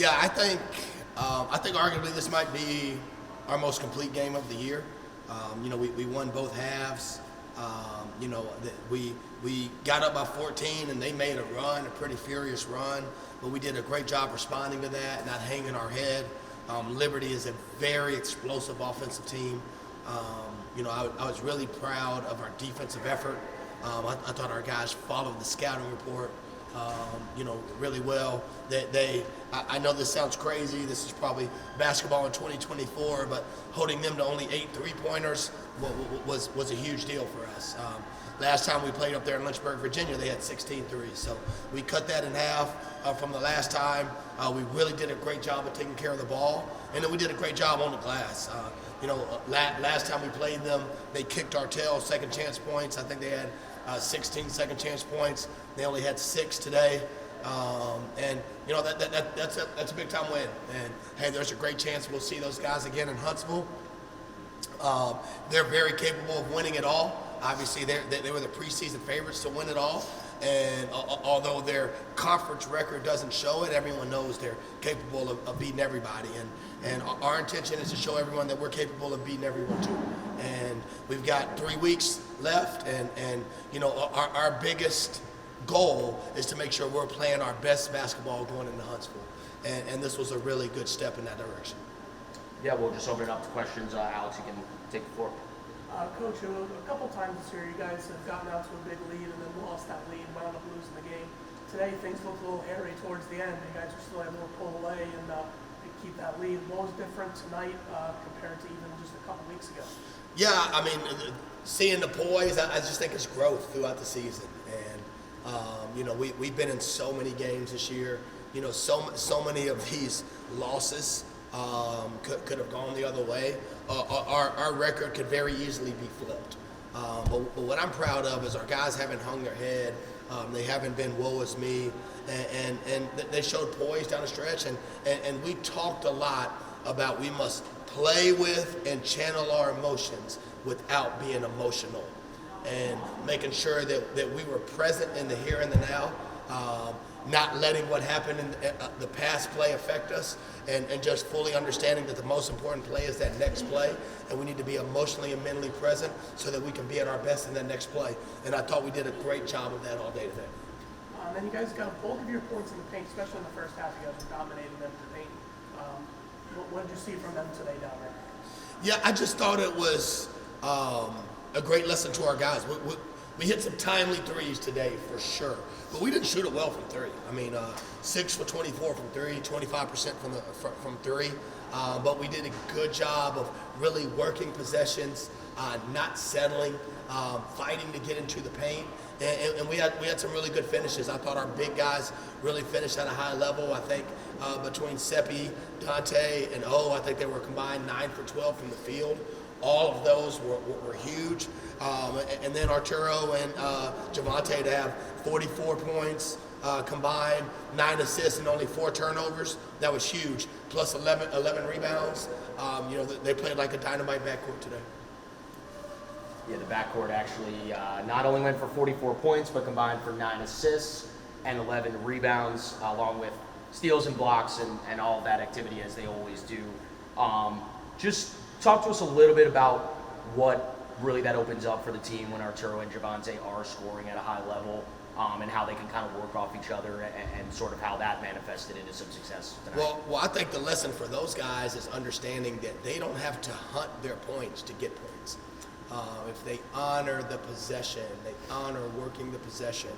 Yeah, I think arguably this might be our most complete game of the year. We won both halves. We got up by 14 and they made a run, a pretty furious run, but we did a great job responding to that, not hanging our head. Liberty is a very explosive offensive team. I was really proud of our defensive effort. I thought our guys followed the scouting report, really well. I know this sounds crazy. This is probably basketball in 2024, but holding them to only 8 3-pointers was a huge deal for us. Last time we played up there in Lynchburg, Virginia, they had 16 threes. So we cut that in half from the last time. We really did a great job of taking care of the ball, and then we did a great job on the glass. Last time we played them, they kicked our tail second chance points. I think they had 16 second chance points. They only had 6 today. That's a big time win. And hey, there's a great chance we'll see those guys again in Huntsville. They're very capable of winning it all. Obviously, they were the preseason favorites to win it all. And although their conference record doesn't show it, everyone knows they're capable of beating everybody. And our intention is to show everyone that we're capable of beating everyone too. And we've got 3 weeks left, and our biggest goal is to make sure we're playing our best basketball going into Huntsville. And this was a really good step in that direction. Yeah, we'll just open it up to questions. Alex, you can take the floor. Coach, a couple times this year, you guys have gotten out to a big lead and then lost that lead and wound up losing the game. Today, things look a little hairy towards the end. You guys are still able to pull away and keep that lead. What was different tonight compared to even just a couple weeks ago? Yeah, I mean, seeing the poise, I just think it's growth throughout the season. And, we've been in so many games this year. So many of these losses could have gone the other way. Our record could very easily be flipped. But what I'm proud of is our guys haven't hung their head. They haven't been woe is me. And they showed poise down the stretch. And we talked a lot about we must play with and channel our emotions without being emotional. And making sure that we were present in the here and the now. Not letting what happened in the past play affect us, and just fully understanding that the most important play is that next play, and we need to be emotionally and mentally present so that we can be at our best in that next play. And I thought we did a great job of that all day today. Then you guys got both of your points in the paint, especially in the first half. You guys were dominating them in the paint. What did you see from them today down there? Yeah, I just thought it was a great lesson to our guys. We hit some timely threes today for sure, but we didn't shoot it well from 3. I mean, 6 for 24 from 3, 25% from 3. But we did a good job of really working possessions, not settling, fighting to get into the paint, and we had some really good finishes. I thought our big guys really finished at a high level. I think between Seppi, Dante, and I think they were combined 9 for 12 from the field. All of those were huge. And then Arturo and Javante to have 44 points combined, 9 assists and only 4 turnovers. That was huge. Plus 11 rebounds. They played like a dynamite backcourt today. Yeah, the backcourt actually not only went for 44 points, but combined for 9 assists and 11 rebounds, along with steals and blocks and all of that activity as they always do. Just talk to us a little bit about what really that opens up for the team when Arturo and Javante are scoring at a high level, and how they can kind of work off each other and sort of how that manifested into some success tonight. Well, I think the lesson for those guys is understanding that they don't have to hunt their points to get points. If they honor the possession, they honor working the possession,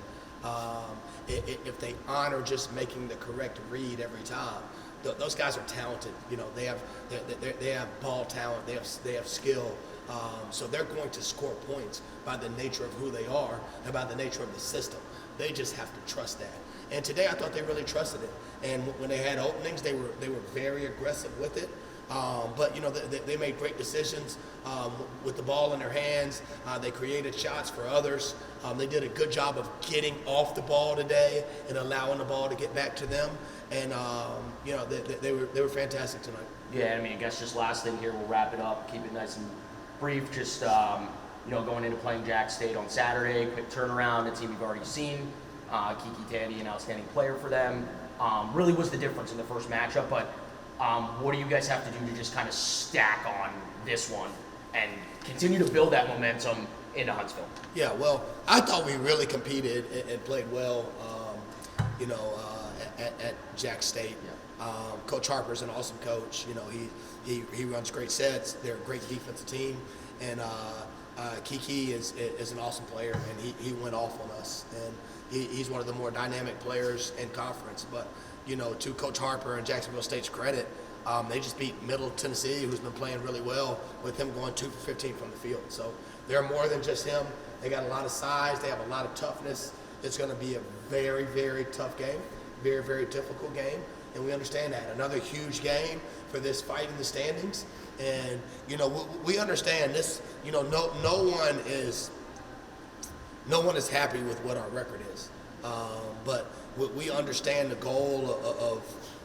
if they honor just making the correct read every time, those guys are talented. They have ball talent. They have skill. So they're going to score points by the nature of who they are and by the nature of the system. They just have to trust that. And today I thought they really trusted it. And when they had openings, they were very aggressive with it. But they made great decisions with the ball in their hands. They created shots for others. They did a good job of getting off the ball today and allowing the ball to get back to them. And they were fantastic tonight. Yeah, I mean, I guess just last thing here, we'll wrap it up, keep it nice and brief. Just going into playing Jack State on Saturday, quick turnaround, a team you've already seen. Kiki Tandy, an outstanding player for them. really was the difference in the first matchup. But what do you guys have to do to just kind of stack on this one and continue to build that momentum into Huntsville? Yeah, well, I thought we really competed and played well, at Jack State. Yeah. Coach Harper's an awesome coach. He runs great sets. They're a great defensive team, and Kiki is an awesome player, and he went off on us. And he's one of the more dynamic players in conference. But to Coach Harper and Jacksonville State's credit, they just beat Middle Tennessee, who's been playing really well, with him going 2 for 15 from the field. So they're more than just him. They got a lot of size. They have a lot of toughness. It's going to be a very, very tough game, very, very difficult game, and we understand that. Another huge game for this fight in the standings, and we understand this. No one is happy with what our record is, but we understand the goal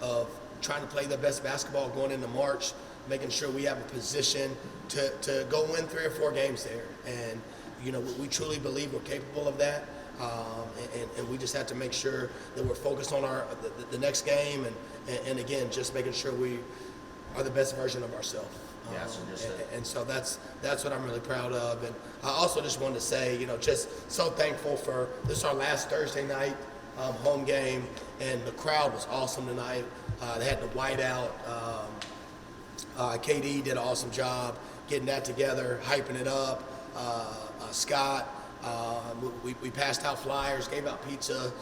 of trying to play the best basketball going into March, making sure we have a position to go win 3 or 4 games there. And, we truly believe we're capable of that. And we just have to make sure that we're focused on the next game. And again, just making sure we are the best version of ourselves. Yeah, so that's what I'm really proud of. And I also just wanted to say, just so thankful for this is our last Thursday night home game, and the crowd was awesome tonight. They had the whiteout. KD did an awesome job getting that together, hyping it up. Scott, we passed out flyers, gave out pizzas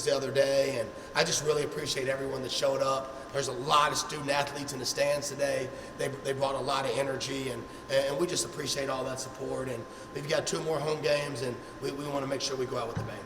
the other day, and I just really appreciate everyone that showed up. There's a lot of student athletes in the stands today. They brought a lot of energy, and we just appreciate all that support. And we've got 2 more home games, and we want to make sure we go out with a bang.